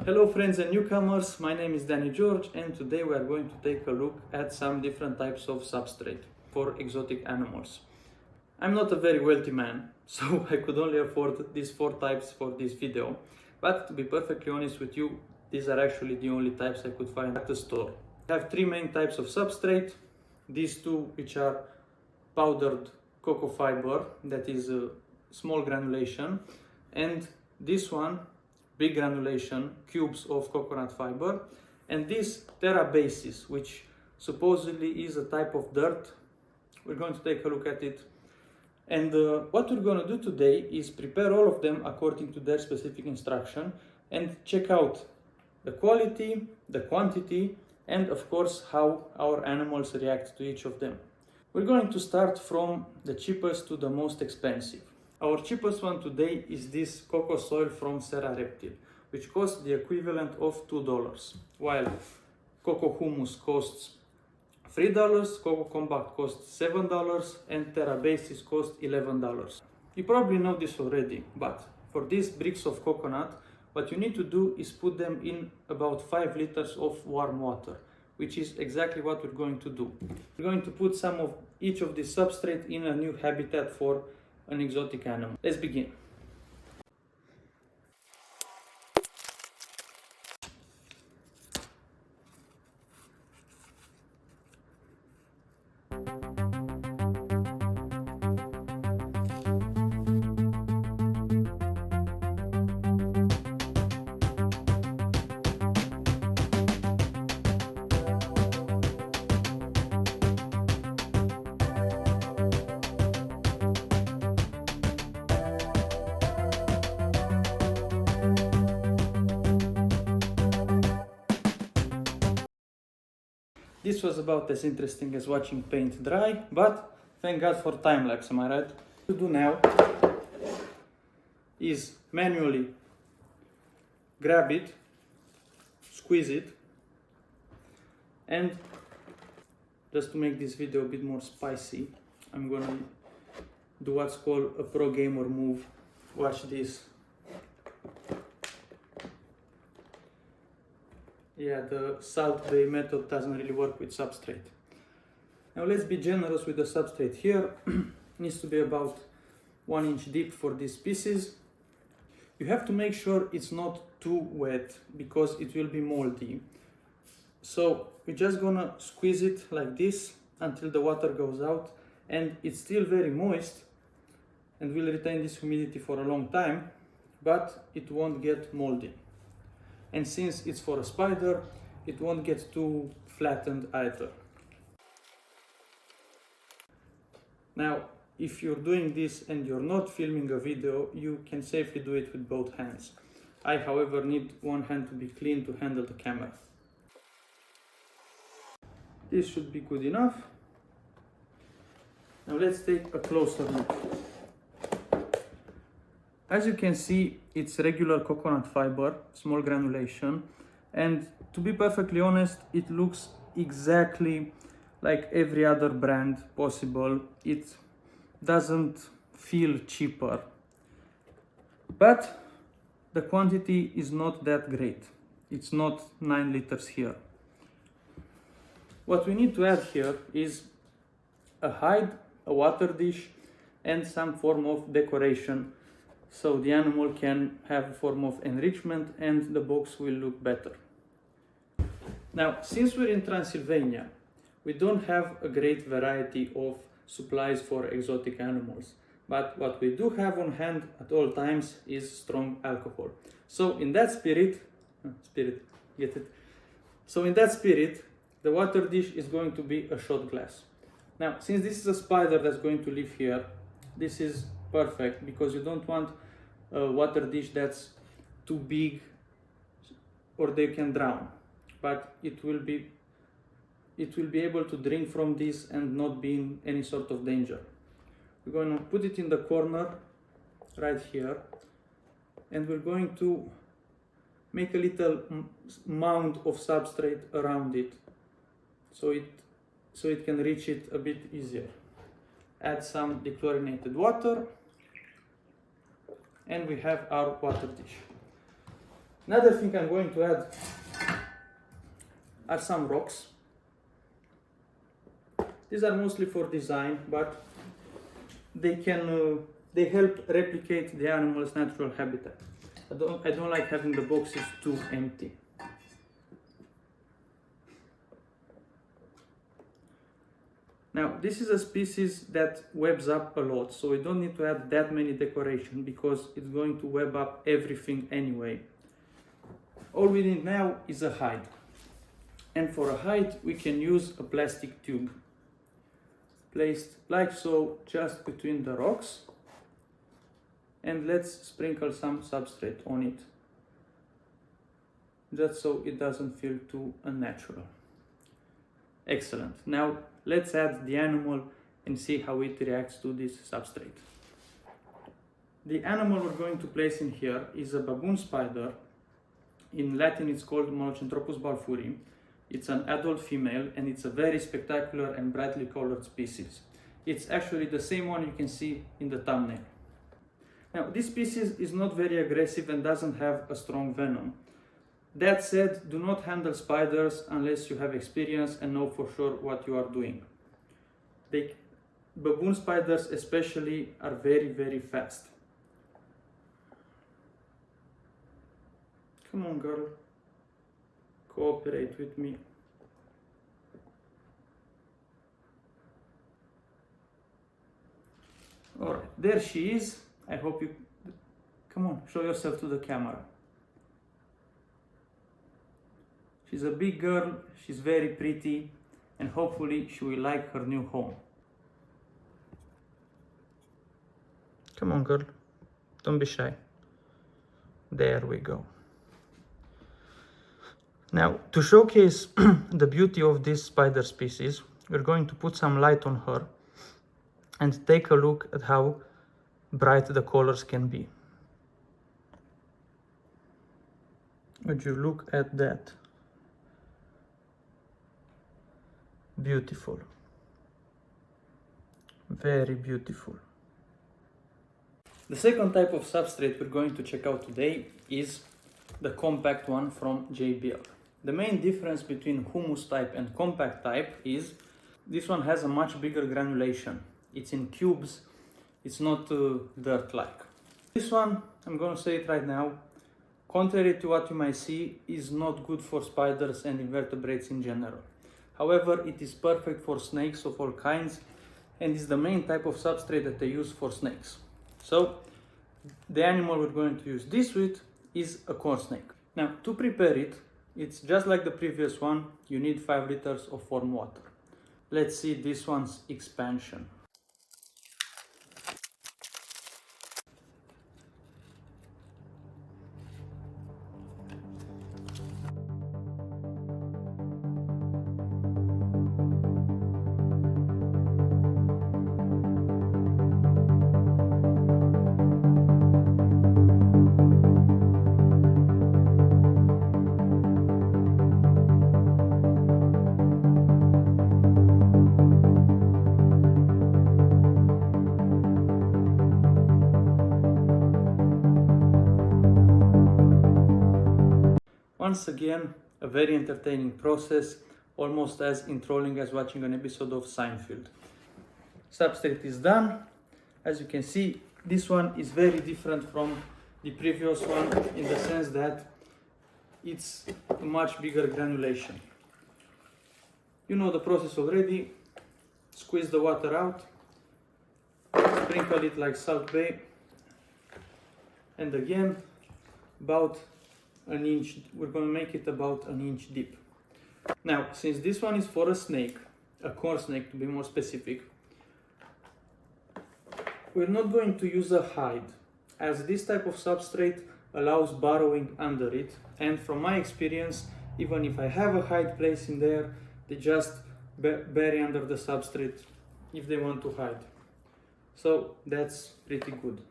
Hello friends and newcomers, my name is Danny George and today we are going to take a look at some different types of substrate for exotic animals. I'm not a very wealthy man, so I could only afford these 4 types for this video, but to be perfectly honest with you, these are actually the only types I could find at the store. I have 3 main types of substrate, these 2 which are powdered cocoa fiber, that is a small granulation, and this one big granulation, cubes of coconut fiber, and this terra basis, which supposedly is a type of dirt. We're going to take a look at it. And what we're going to do today is prepare all of them according to their specific instruction and check out the quality, the quantity, and of course how our animals react to each of them. We're going to start from the cheapest to the most expensive. Our cheapest one today is this cocoa soil from Serra Reptile, which costs the equivalent of $2, while cocoa hummus costs $3, cocoa compact costs $7, and terra basis costs $11. You probably know this already, but for these bricks of coconut, what you need to do is put them in about 5 liters of warm water, which is exactly what we're going to do. We're going to put some of each of these substrate in a new habitat for an exotic animal. Let's begin. This was about as interesting as watching paint dry, but thank God for time lapse, am I right? What to do now is manually grab it, squeeze it, and just to make this video a bit more spicy, I'm gonna do what's called a pro gamer move. Watch this. Yeah, the Salt Bay method doesn't really work with substrate. Now let's be generous with the substrate here. Needs to be about 1 inch deep for these pieces. You have to make sure it's not too wet because it will be moldy. So we're just gonna squeeze it like this until the water goes out, and it's still very moist and will retain this humidity for a long time, but it won't get moldy. And since it's for a spider, it won't get too flattened either. Now, if you're doing this and you're not filming a video, you can safely do it with both hands. I, however, need one hand to be clean to handle the camera. This should be good enough. Now let's take a closer look. As you can see, it's regular coconut fiber, small granulation, and to be perfectly honest, it looks exactly like every other brand possible. It doesn't feel cheaper, but the quantity is not that great. It's not 9 liters here. What we need to add here is a hide, a water dish, and some form of decoration, so the animal can have a form of enrichment and the box will look better. Now, since we're in Transylvania, we don't have a great variety of supplies for exotic animals, but what we do have on hand at all times is strong alcohol. So in that spirit, the water dish is going to be a shot glass. Now, since this is a spider that's going to live here, this is perfect because you don't want a water dish that's too big or they can drown, but it will be able to drink from this and not be in any sort of danger. We're going to put it in the corner right here, and we're going to make a little mound of substrate around it so it can reach it a bit easier. Add some dechlorinated water, and we have our water dish. Another thing I'm going to add are some rocks. These are mostly for design, but they help replicate the animal's natural habitat. I don't like having the boxes too empty. Now, this is a species that webs up a lot, so we don't need to add that many decoration because it's going to web up everything anyway. All we need now is a hide. And for a hide, we can use a plastic tube placed like so, just between the rocks. And let's sprinkle some substrate on it, just so it doesn't feel too unnatural. Excellent. Now let's add the animal and see how it reacts to this substrate. The animal we're going to place in here is a baboon spider. In Latin it's called Monocenthropus balfouri. It's an adult female and it's a very spectacular and brightly colored species. It's actually the same one you can see in the thumbnail. Now, this species is not very aggressive and doesn't have a strong venom. That said, do not handle spiders unless you have experience and know for sure what you are doing. Baboon spiders especially are very, very fast. Come on, girl. Cooperate with me. Alright, there she is. I hope you... Come on, show yourself to the camera. She's a big girl, she's very pretty, and hopefully she will like her new home. Come on, girl. Don't be shy. There we go. Now, to showcase the beauty of this spider species, we're going to put some light on her and take a look at how bright the colors can be. Would you look at that? Beautiful. Very beautiful. The second type of substrate we're going to check out today is the compact one from JBL. The main difference between humus type and compact type is this one has a much bigger granulation. It's in cubes, it's not dirt-like. This one, I'm gonna say it right now, contrary to what you might see, is not good for spiders and invertebrates in general. However, it is perfect for snakes of all kinds and is the main type of substrate that they use for snakes. So, the animal we're going to use this with is a corn snake. Now, to prepare it, it's just like the previous one, you need 5 liters of warm water. Let's see this one's expansion. Once again, a very entertaining process, almost as enthralling as watching an episode of Seinfield. Substrate is done. As you can see, this one is very different from the previous one in the sense that it's a much bigger granulation. You know the process already. Squeeze the water out, sprinkle it like Salt Bae, and again, about an inch, we're going to make it about an inch deep. Now, since this one is for a snake, a corn snake to be more specific, we're not going to use a hide, as this type of substrate allows burrowing under it, and from my experience, even if I have a hide placed in there, they just bury under the substrate if they want to hide. So that's pretty good.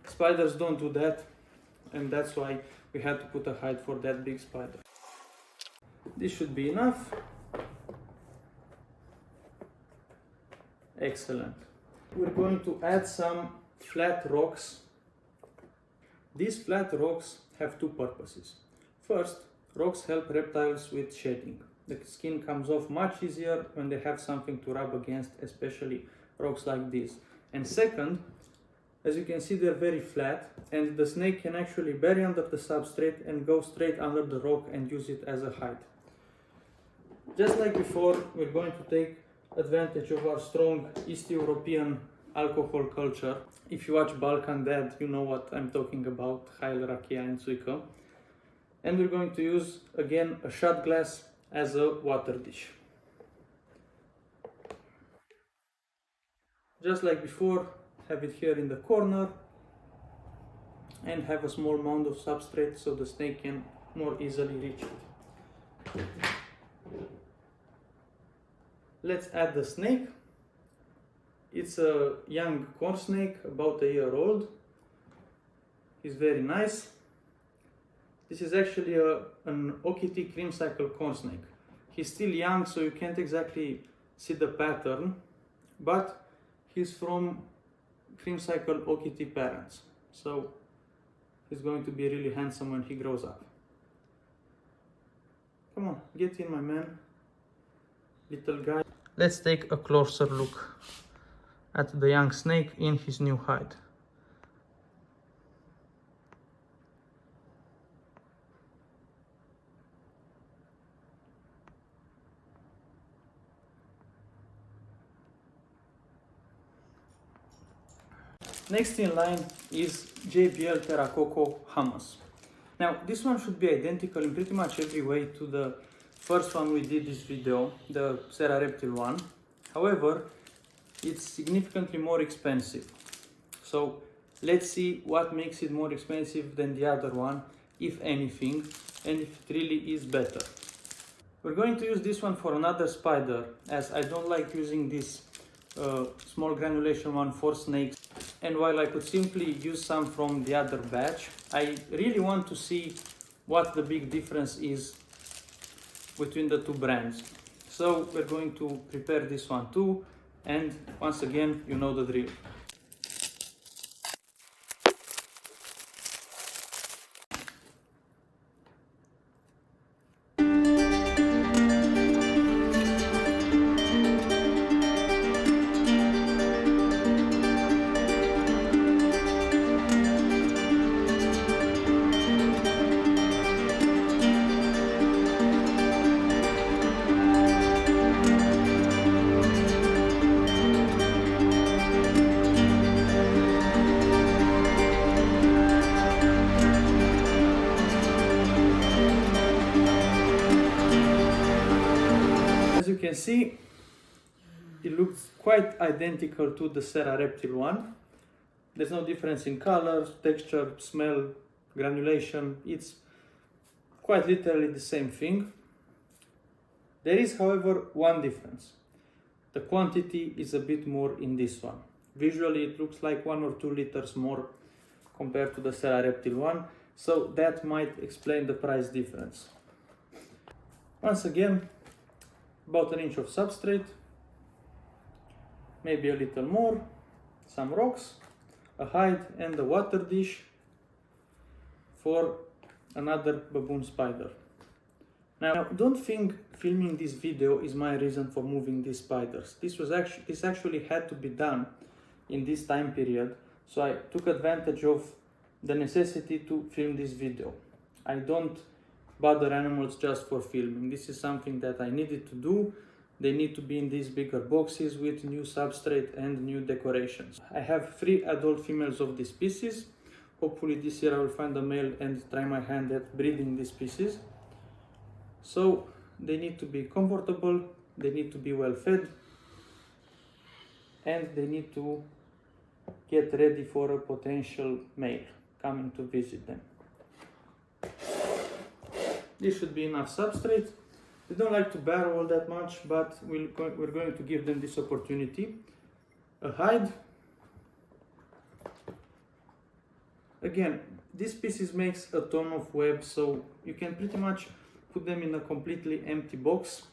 Spiders don't do that, and that's why we had to put a hide for that big spider. This should be enough. Excellent. We're going to add some flat rocks. These flat rocks have two purposes. First, rocks help reptiles with shedding. The skin comes off much easier when they have something to rub against, especially rocks like this. And second, as you can see, they're very flat, and the snake can actually bury under the substrate and go straight under the rock and use it as a hide. Just like before, we're going to take advantage of our strong East European alcohol culture. If you watch Balkan Dad, you know what I'm talking about, Hail, Rakia and Suica. And we're going to use, again, a shot glass as a water dish. Just like before, have it here in the corner and have a small mound of substrate so the snake can more easily reach it. Let's add the snake. It's a young corn snake, about a year old. He's very nice. This is actually an OKT cream cycle corn snake. He's still young, so you can't exactly see the pattern, but he's from cream cycle OKT parents, so he's going to be really handsome when he grows up. Come on, get in, my man, little guy. Let's take a closer look at the young snake in his new hide. Next in line is JBL Terracoco hummus. Now this one should be identical in pretty much every way to the first one we did this video, the Serra Reptile one. However, it's significantly more expensive. So let's see what makes it more expensive than the other one, if anything, and if it really is better. We're going to use this one for another spider, as I don't like using this small granulation one for snakes. And while I could simply use some from the other batch, I really want to see what the big difference is between the two brands. So we're going to prepare this one too, and once again, you know the drill. As you can see, it looks quite identical to the Serra Reptile one. There's no difference in color, texture, smell, granulation. It's quite literally the same thing. There is, however, one difference. The quantity is a bit more in this one. Visually, it looks like 1 or 2 liters more compared to the Serra Reptile one, so that might explain the price difference. Once again, about an inch of substrate, maybe a little more, some rocks, a hide and a water dish for another baboon spider. Now, don't think filming this video is my reason for moving these spiders. This actually had to be done in this time period, so I took advantage of the necessity to film this video. I don't bother animals just for filming. This is something that I needed to do. They need to be in these bigger boxes with new substrate and new decorations. I have 3 adult females of this species. Hopefully this year I will find a male and try my hand at breeding these species. So they need to be comfortable, they need to be well fed, and they need to get ready for a potential male coming to visit them. This should be enough substrate. They don't like to barrel all that much, but we're going to give them this opportunity. A hide. Again, this species makes a ton of web, so you can pretty much put them in a completely empty box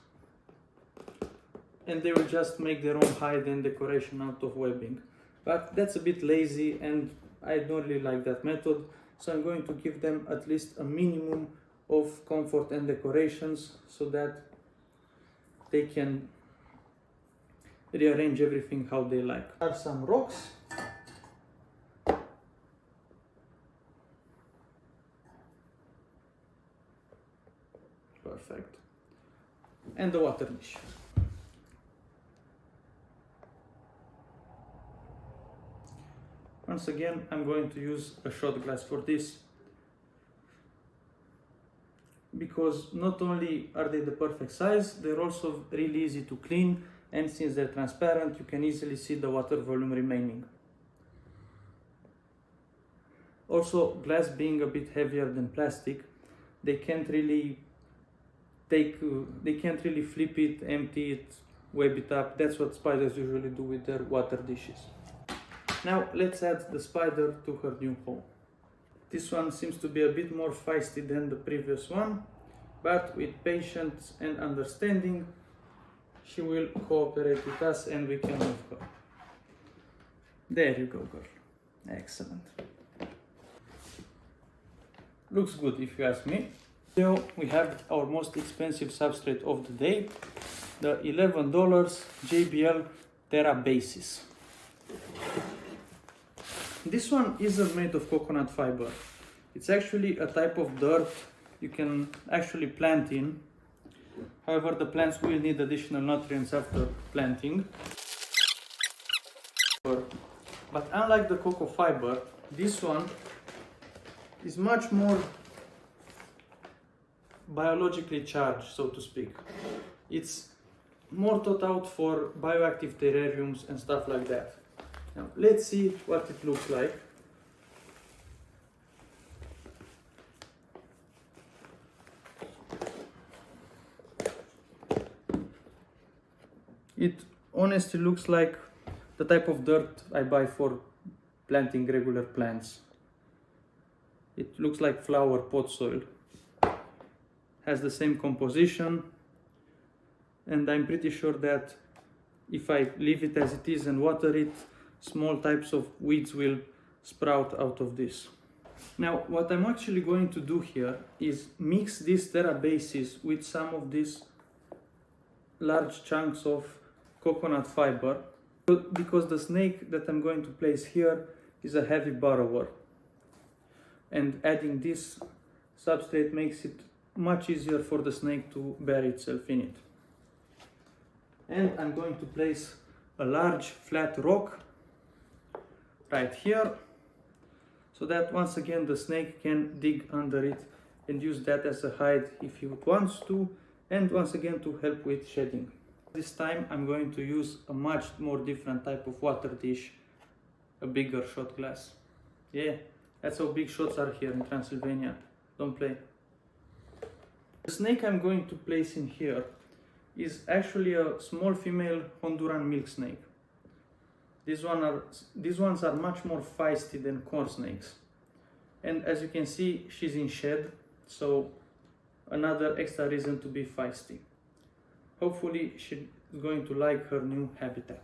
and they will just make their own hide and decoration out of webbing. But that's a bit lazy and I don't really like that method. So I'm going to give them at least a minimum of comfort and decorations so that they can rearrange everything how they like. There are some rocks. Perfect. And the water dish. Once again, I'm going to use a shot glass for this, because not only are they the perfect size, they're also really easy to clean, and since they're transparent, you can easily see the water volume remaining. Also, glass being a bit heavier than plastic, they can't really flip it, empty it, web it up. That's what spiders usually do with their water dishes. Now let's add the spider to her new home. This one seems to be a bit more feisty than the previous one, but with patience and understanding, she will cooperate with us and we can move her. There you go, girl. Excellent. Looks good if you ask me. So we have our most expensive substrate of the day, the $11 JBL Terra Basis. This one isn't made of coconut fiber. It's actually a type of dirt you can actually plant in. However, the plants will need additional nutrients after planting. But unlike the cocoa fiber, this one is much more biologically charged, so to speak. It's more thought out for bioactive terrariums and stuff like that. Now let's see what it looks like. It honestly looks like the type of dirt I buy for planting regular plants. It looks like flower pot soil. Has the same composition, and I'm pretty sure that if I leave it as it is and water it, small types of weeds will sprout out of this. Now what I'm actually going to do here is mix this Terra Basis with some of these large chunks of coconut fiber, because the snake that I'm going to place here is a heavy burrower, and adding this substrate makes it much easier for the snake to bury itself in it. And I'm going to place a large flat rock right here, so that once again the snake can dig under it and use that as a hide if he wants to, and once again to help with shedding. This time I'm going to use a much more different type of water dish, a bigger shot glass. Yeah, that's how big shots are here in Transylvania. Don't play. The snake I'm going to place in here is actually a small female Honduran milk snake. These ones are much more feisty than corn snakes. And as you can see, she's in shed, so another extra reason to be feisty. Hopefully she's going to like her new habitat.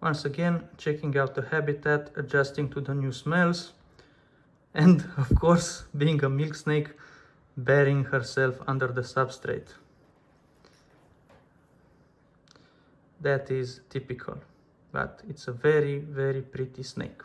Once again, checking out the habitat, adjusting to the new smells, and of course, being a milk snake, burying herself under the substrate. That is typical, but it's a very, very pretty snake.